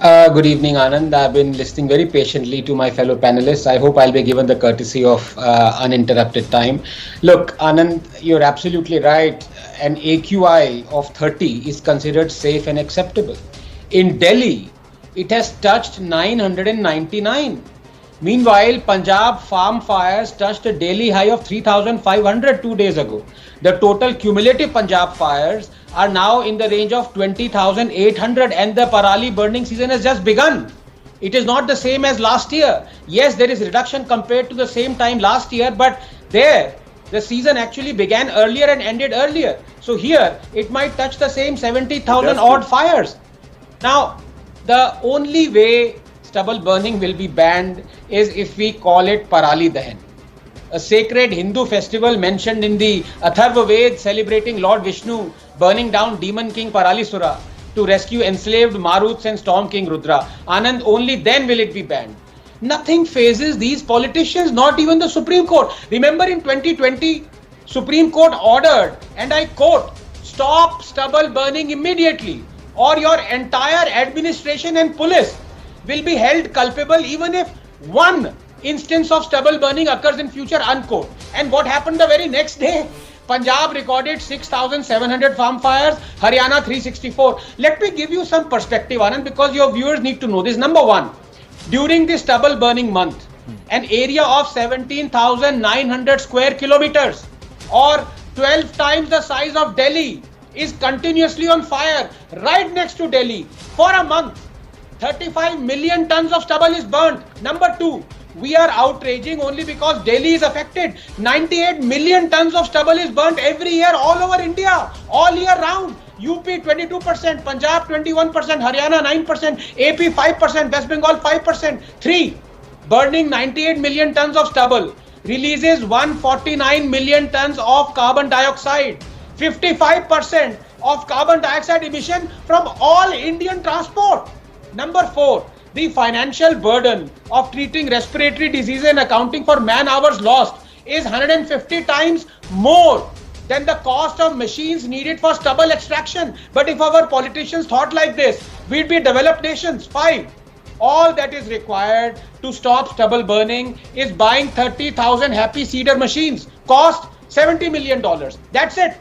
Good evening, Anand. I've been listening very patiently to my fellow panelists. I hope I'll be given the courtesy of uninterrupted time. Look, Anand, you're absolutely right. An AQI of 30 is considered safe and acceptable. In Delhi, it has touched 999. Meanwhile, Punjab farm fires touched a daily high of 3,500 2 days ago. The total cumulative Punjab fires are now in the range of 20,800 and the Parali burning season has just begun. It is not the same as last year. Yes, there is reduction compared to the same time last year, but there the season actually began earlier and ended earlier. So here it might touch the same 70,000 odd fires. Now, the only way stubble burning will be banned is if we call it Parali Dahan, a sacred Hindu festival mentioned in the Atharva Ved celebrating Lord Vishnu burning down demon king Paralisuра to rescue enslaved Maruts and storm king Rudra. Anand, only then will it be banned. Nothing phases these politicians, not even the Supreme Court. Remember in 2020, Supreme Court ordered, and I quote, "Stop stubble burning immediately or your entire administration and police will be held culpable even if one instance of stubble burning occurs in future," unquote. And what happened the very next day? Punjab recorded 6,700 farm fires, Haryana 364. Let me give you some perspective, Anand, because your viewers need to know this. Number one, during this stubble burning month, an area of 17,900 square kilometers or 12 times the size of Delhi is continuously on fire right next to Delhi for a month. 35 million tons of stubble is burnt. Number two, we are outraging only because Delhi is affected. 98 million tons of stubble is burnt every year all over India, all year round. UP 22%, Punjab 21%, Haryana 9%, AP 5%, West Bengal 5%. 3. Burning 98 million tons of stubble releases 149 million tons of carbon dioxide. 55% of carbon dioxide emission from all Indian transport. Number 4, the financial burden of treating respiratory diseases and accounting for man hours lost is 150 times more than the cost of machines needed for stubble extraction. But if our politicians thought like this, we'd be developed nations. 5, all that is required to stop stubble burning is buying 30,000 happy cedar machines, cost $70 million. That's it.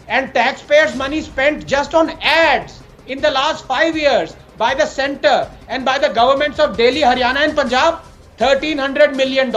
And taxpayers' money spent just on ads in the last 5 years by the center and by the governments of Delhi, Haryana and Punjab, $1,300 million.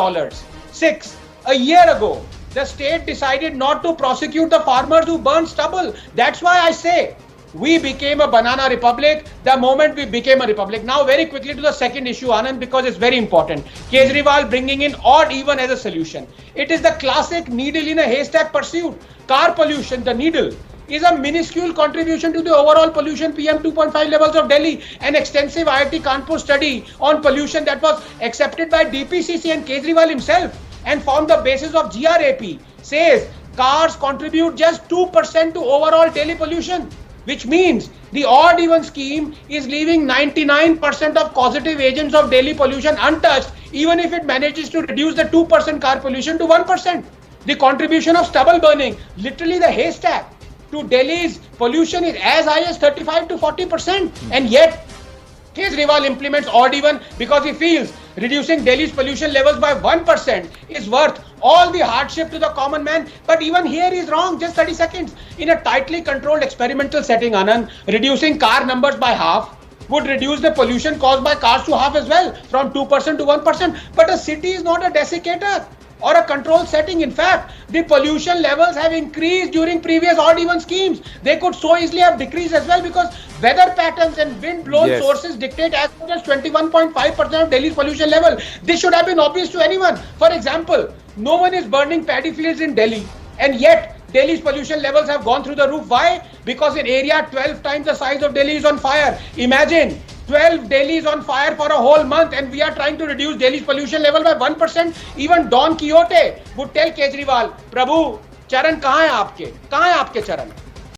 6, a year ago, the state decided not to prosecute the farmers who burned stubble. That's why I say we became a banana republic the moment we became a republic. Now, very quickly to the second issue, Anand, because it's very important. Kejriwal bringing in odd even as a solution. It is the classic needle in a haystack pursuit. Car pollution, the needle, is a minuscule contribution to the overall pollution PM 2.5 levels of Delhi. An extensive IIT Kanpur study on pollution that was accepted by DPCC and Kejriwal himself and formed the basis of GRAP says cars contribute just 2% to overall Delhi pollution, which means the odd even scheme is leaving 99% of causative agents of Delhi pollution untouched, even if it manages to reduce the 2% car pollution to 1%. The contribution of stubble burning, literally the haystack, to Delhi's pollution is as high as 35 to 40%. And yet, Kejriwal implements odd even because he feels reducing Delhi's pollution levels by 1% is worth all the hardship to the common man. But even here he is wrong. Just 30 seconds. In a tightly controlled experimental setting, Anand, reducing car numbers by half would reduce the pollution caused by cars to half as well, from 2% to 1%. But a city is not a desiccator or a control setting. In fact, the pollution levels have increased during previous odd even schemes. They could so easily have decreased as well because weather patterns and wind blown sources dictate as much as 21.5% of Delhi's pollution level. This should have been obvious to anyone. For example, no one is burning paddy fields in Delhi, and yet Delhi's pollution levels have gone through the roof. Why? Because an area 12 times the size of Delhi is on fire. Imagine 12 Delhi is on fire for a whole month and we are trying to reduce Delhi's pollution level by 1%. Even Don Quixote would tell Kejriwal, Prabhu, charan kahan hai aapke? Kahan hai aapke charan?